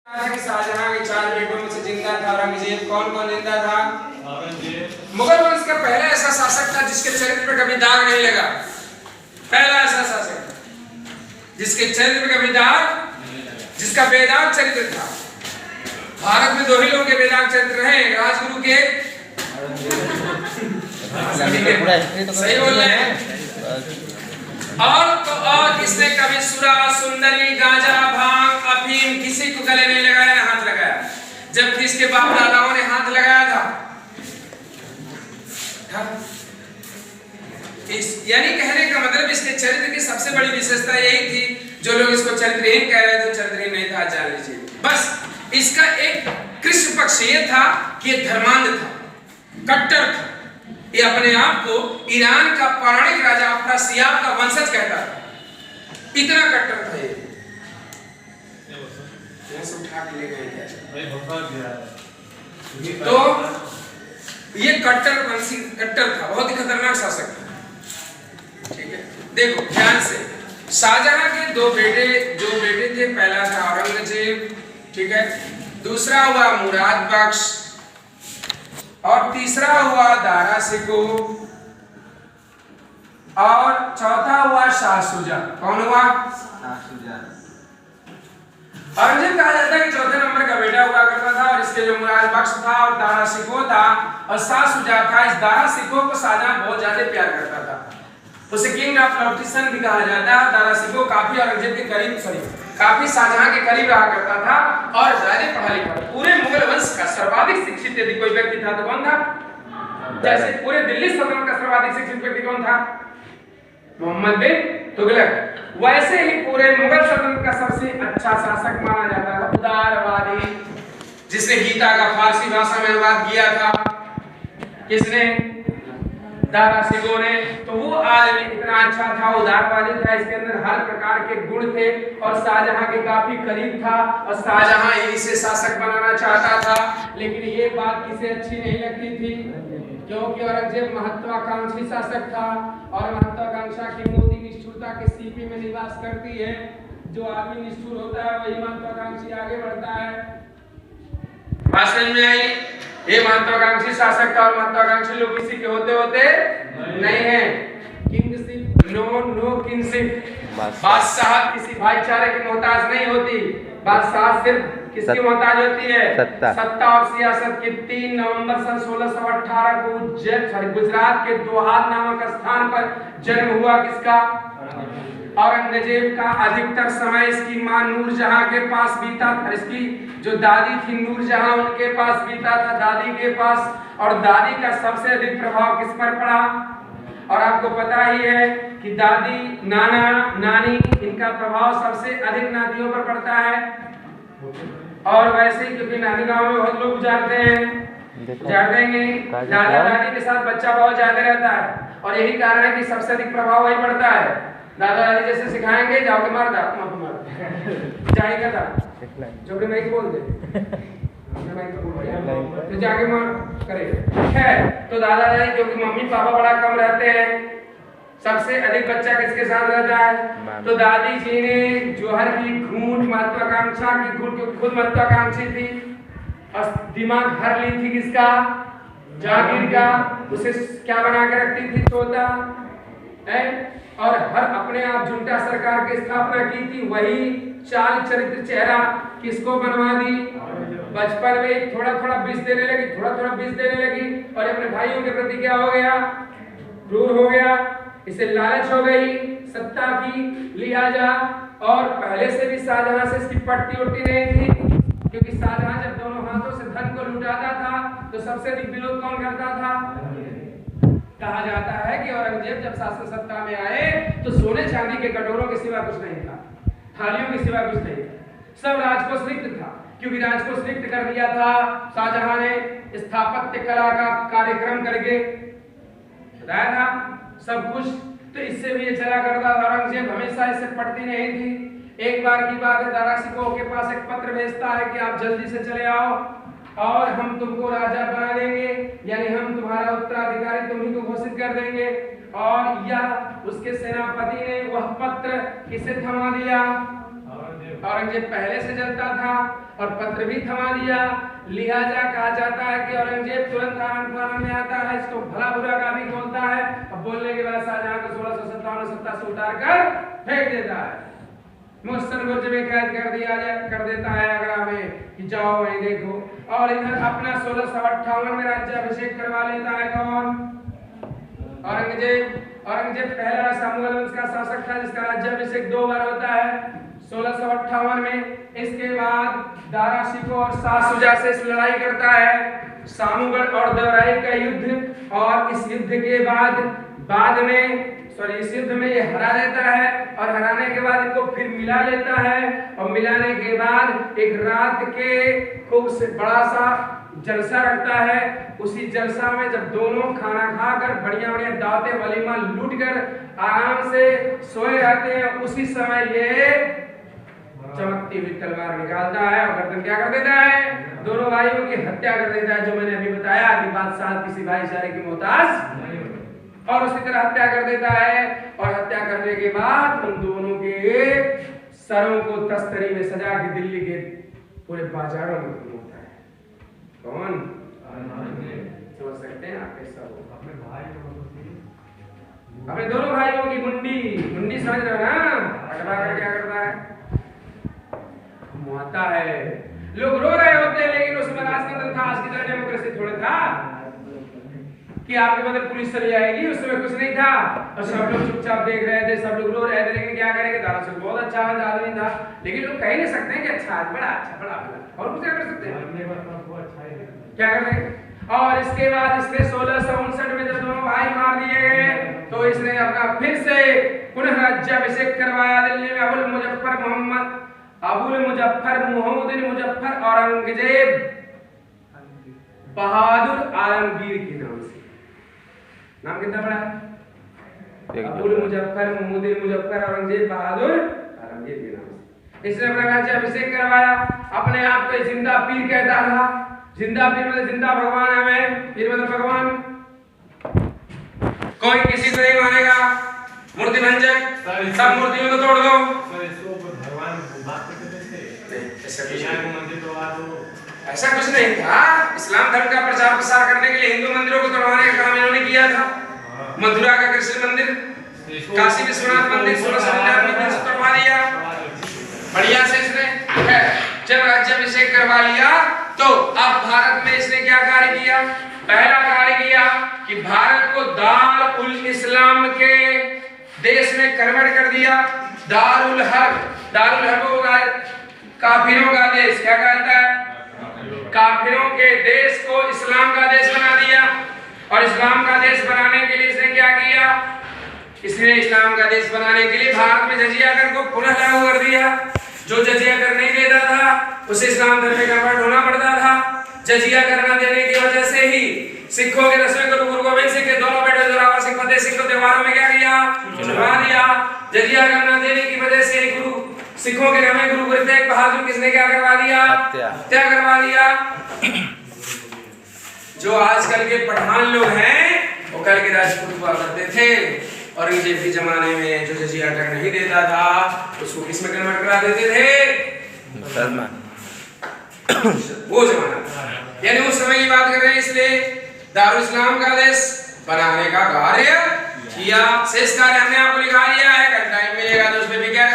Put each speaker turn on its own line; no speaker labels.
कि शाहजहां के 4 बेटों में से जिंदा था औरंगजेब। कौन कौन जिंदा था?
औरंगजेब।
मुगल वंश का पहला ऐसा शासक था जिसके चरित्र पर कभी दाग नहीं लगा। पहला ऐसा शासक जिसके चरित्र पर कभी दाग, जिसका बेदाग चरित्र था। भारत में 2 ही लोगों के बेदाग चरित्र रहे, राजगुरु के। सही बोल रहे हैं। और किसने कभी सुरा, सुंदरी, गांजा, भांग, अफीम किसी को गले नहीं लगाया, ना हाथ लगाया, जबकि इसके बाप दादाओं ने हाथ लगाया था। यानी कहने का मतलब इसके चरित्र की सबसे बड़ी विशेषता यही थी। जो लोग इसको चरित्रहीन कह रहे थे, चरित्रहीन नहीं था, जान लीजिए। बस इसका एक कृष्ण पक्ष ये था कि ये धर्मांध था, कट्टर था। ये अपने आप को ईरान का पौराणिक राजा अफरासियाब का वंशज कहता था, इतना कट्टर था ये। उठा के ले गए तो ये कट्टर था, बहुत ही खतरनाक शासक था। ठीक है, देखो ध्यान से। शाहजहां के 2 बेटे थे, पहला था औरंगजेब, ठीक है, दूसरा हुआ मुराद बख्श और तीसरा हुआ दारा शिकोह और चौथा हुआ शाह शुजा। कौन हुआ? शाह शुजा। औरंगजेब कहा जाता है कि चौथे नंबर का बेटा हुआ करता था, और इसके जो मुराद बख्श था और दारा शिकोह था और शाह शुजा था। इस दारा शिकोह को शाहजहां बहुत ज्यादा प्यार करता था, उसे किंग ऑफ लॉफ्टिसन भी कहा जाता है। दारा शिकोह काफी औरंगजेब के करीब, काफी शाहजहां के करीब रहा करता था और ज्यादा पढ़ा लिखा। पूरे मुगल वंश का सर्वाधिक शिक्षित यदि कोई व्यक्ति था तो कौन था? जैसे पूरे दिल्ली सल्तनत का सर्वाधिक शिक्षित व्यक्ति कौन था? मोहम्मद बिन तुगलक। वैसे ही पूरे मुगल सल्तनत का सबसे अच्छा शासक माना जाता था उदारवादी, जिसने गीता का फारसी भाषा में अनुवाद किया था। किसने? दारा शिकोह ने। तो वो आदमी इतना अच्छा था, उदारवादी था, इसके अंदर हर प्रकार के गुण थे और शाहजहां के काफी करीब था और शाहजहां इसे शासक बनाना चाहता था। लेकिन ये बात किसे अच्छी नहीं लगती थी, क्योंकि औरंगजेब महत्वाकांक्षी शासक था और महत्वाकांक्षा की मोती निष्ठुरता के सीपी में निवास करती है। जो आदमी निष्ठुर होता है वही महत्वाकांक्षी आगे बढ़ता है। बात समझ में आई? ये महत्वाकांक्षी शासक था और महत्वाकांक्षी लोग किसी के होते नहीं है। Kingship no kingship. बादशाह किसी भाईचारे की मोहताज नहीं होती। बादशाह सिर्फ किसकी मोहताज होती है? सत्ता और सियासत की। 3 नवंबर सन 1618 को गुजरात के दोहार नामक स्थान पर जन्म हुआ किसका? औरंगजेब का। अधिकतर समय इसकी मां नूरजहां के पास बीता था, इसकी जो दादी थी नूरजहां उनके पास बीता था, दादी के पास। और दादी का सबसे अधिक प्रभाव किस पर पड़ा? और आपको पता ही है कि दादी, नाना, नानी, इनका प्रभाव सबसे अधिक नातियों पर पड़ता है। और वैसे ही क्योंकि नानी गांव में बहुत लोग गुजारते हैं, गुजार देंगे, दादा दादी के साथ बच्चा बहुत ज्यादा रहता है और यही कारण है कि सबसे अधिक प्रभाव वही पड़ता है। दादा दादी जैसे सिखाएंगे, जाओ के मार दांत मत मार जाए का जो कि नहीं बोल दे तो जाके मार करे है। तो दादा दादी क्योंकि मम्मी पापा बड़ा कम रहते हैं, सबसे अधिक बच्चा किसके साथ रहता है? तो दादी जी ने जौहर की घूंट, महत्वाकांक्षा की घूंट, क्योंकि खुद महत्वाकांक्षी थी और दिमाग भर ली थी किसका? जागीर का। उसे क्या बना के रखती थी? तोता है। और हर अपने आप झुंटा सरकार की स्थापना की थी। वही चाल चरित्र चेहरा किसको बनवा दी? बचपन में थोड़ा थोड़ा बीज देने लगी और अपने भाइयों के प्रति क्या हो गया? क्रूर हो गया। इसे लालच हो गई सत्ता की, लिहाजा। और पहले से भी शाहजहां से इसकी पट्टी उट्टी नहीं थी, क्योंकि शाहजहां जब दोनों हाथों से धन को लुटाता था तो सबसे अधिक विरोध कौन करता था? कहा जाता है कि औरंगजेब जब शासन सत्ता में आए तो सोने चांदी के कटोरों के सिवा कुछ नहीं था, थालियों के सिवा कुछ नहीं था, सब राजकोष रिक्त था। क्योंकि राजकोष रिक्त कर दिया था शाहजहां ने स्थापत्य कला का कार्यक्रम करके बताया था सब कुछ। तो इससे भी ये चला करता था। औरंगजेब हमेशा इससे पटती नहीं थी। एक बार की बात है, दारा शिकोह के पास एक पत्र भेजता है कि आप जल्दी से चले आओ और हम तुमको राजा बना देंगे, यानी हम तुम्हारा उत्तराधिकारी तुम्ही को घोषित कर देंगे। और यह उसके सेनापति ने वह पत्र किसे थमा दिया? औरंगजेब पहले से जलता था और पत्र भी थमा दिया। लिहाजा कहा जाता है कि औरंगजेब तुरंत आनंद में आता है, इसको भला बुरा का भी बोलता है। अब बोलने के बाद शाहजहां को 1657 में सत्ता से उतार कर फेंक देता है, मुहस्सन बुर्ज में कैद कर देता है आगरा में कि जाओ वहीं देखो। और इधर अपना 1658 में राज्याभिषेक करवा लेता है कौन? औरंगजेब। औरंगजेब पहला ऐसा मुगल वंश का शासक था जिसका राज्याभिषेक 2 बार होता है, 1658 में। इसके बाद दारा शिकोह और शाह शुजा से इस लड़ाई करता है, सामूगढ़ और देवराई का युद्ध। और इस युद्ध के बाद में इस युद्ध में ये हरा देता है और हराने के बाद इनको फिर मिला लेता है। और मिलाने के बाद एक रात के खूब से बड़ा सा जलसा रखता है। उसी जलसा में जब दोनों खाना खाकर बढ़िया बढ़िया दावतें वलीमा लूट कर आराम से सोए रहते हैं, उसी समय ये चमकती हुई तलवार निकालता है और गर्दन क्या कर देता है? दोनों भाइयों की हत्या कर देता है, जो मैंने अभी बताया कि बादशाह किसी भाईचारे की मोहताज, और उसी तरह हत्या कर देता है। और हत्या करने के बाद उन दोनों के सरों को तस्तरी में सजा के दिल्ली के पूरे बाजारों में घूमता है। कौन? समझ सकते हैं आप कैसा हो? अपने दोनों भाइयों की मुंडी समझ रहे हो ना? कटवा कर क्या करता है? मुआता है। लोग रो रहे होते हैं, लेकिन उसमें राजतंत्र था, आज की तरह डेमोक्रेसी थोड़ा था कि आपके बदले पुलिस चली जाएगी। उस समय कुछ नहीं था और सब लोग चुपचाप देख रहे थे, सब लोग रो रहे थे। लेकिन क्या करेंगे, दारा शिकोह बहुत अच्छा आदमी था, लेकिन लोग कह नहीं सकते कि अच्छा बड़ा और कुछ क्या कर सकते हैं? क्या कर रहे? और इसके बाद इसने 1659 में जब दोनों भाई मार दिए गए तो इसने अपना फिर से पुनः राज्याभिषेक करवाया दिल्ली में। अबुल मुजफ्फर मुहम्मद मुजफ्फर औरंगजेब बहादुर आलमगीर के नाम से। नाम कितना बड़ा है? अबुल मुजफ्फर मुहम्मद मुजफ्फर औरंगजेब बहादुर आलमगीर के नाम से इसने अपना राज्याभिषेक करवाया। अपने आप को जिंदा पीर कहता था। जिंदा पीर मतलब जिंदा भगवान है। मैं पीर मतलब भगवान। कोई किसी को नहीं मानेगा, मूर्ति भंजक, सब मूर्तियों को तोड़ दो। ऐसा कुछ नहीं था। इस्लाम धर्म का प्रचार प्रसार करने के लिए हिंदू मंदिरों को तोड़वाने का काम इन्होंने किया था। मथुरा का कृष्ण मंदिर, काशी विश्वनाथ मंदिर 1699 में तोड़वा दिया बढ़िया से इसने। जब राज्याभिषेक करवा लिया तो अब भारत में इसने क्या कार्य किया? पहला कार्य किया कि भारत को दारुल उल इस्लाम के देश में कन्वर्ट कर दिया। दारुल हर्ब होगा काफिरों का देश। क्या कहता है? काफिरों के देश को इस्लाम का देश बना दिया। और इस्लाम का देश बनाने के लिए इसने क्या किया? इसने इस्लाम का देश बनाने के लिए भारत में जजिया कर को पुनः लागू कर दिया। जो जजिया कर नहीं देता था उसे इस्लाम धर्म में कन्वर्ट होना पड़ता था। जजिया करना देने की वजह से ही सिखों के 10वें गुरु गोविंद सिंह के दोनों बेटे जोरावर सिंह फतेह सिंह को त्योहारों में क्या किया? चढ़वा दिया। जजिया करना देने की वजह से सिखों के 9वें गुरु गुरु तेग बहादुर किसने क्या करवा दिया? हत्या करवा दिया। जो आजकल के पठान लोग हैं वो कल के राजपूत हुआ करते थे। औरंगजेब के जमाने में जो जजिया कर नहीं देता था उसको किस में कन्वर्ट करा देते थे? मुसलमान। वो जमाना, यानी उस समय की बात कर रहे हैं। इसलिए दारुल इस्लाम का देश बनाने का कार्य किया। शेष कार्य हमने आपको लिखा दिया है। टाइम मिलेगा तो उसमें भी क्या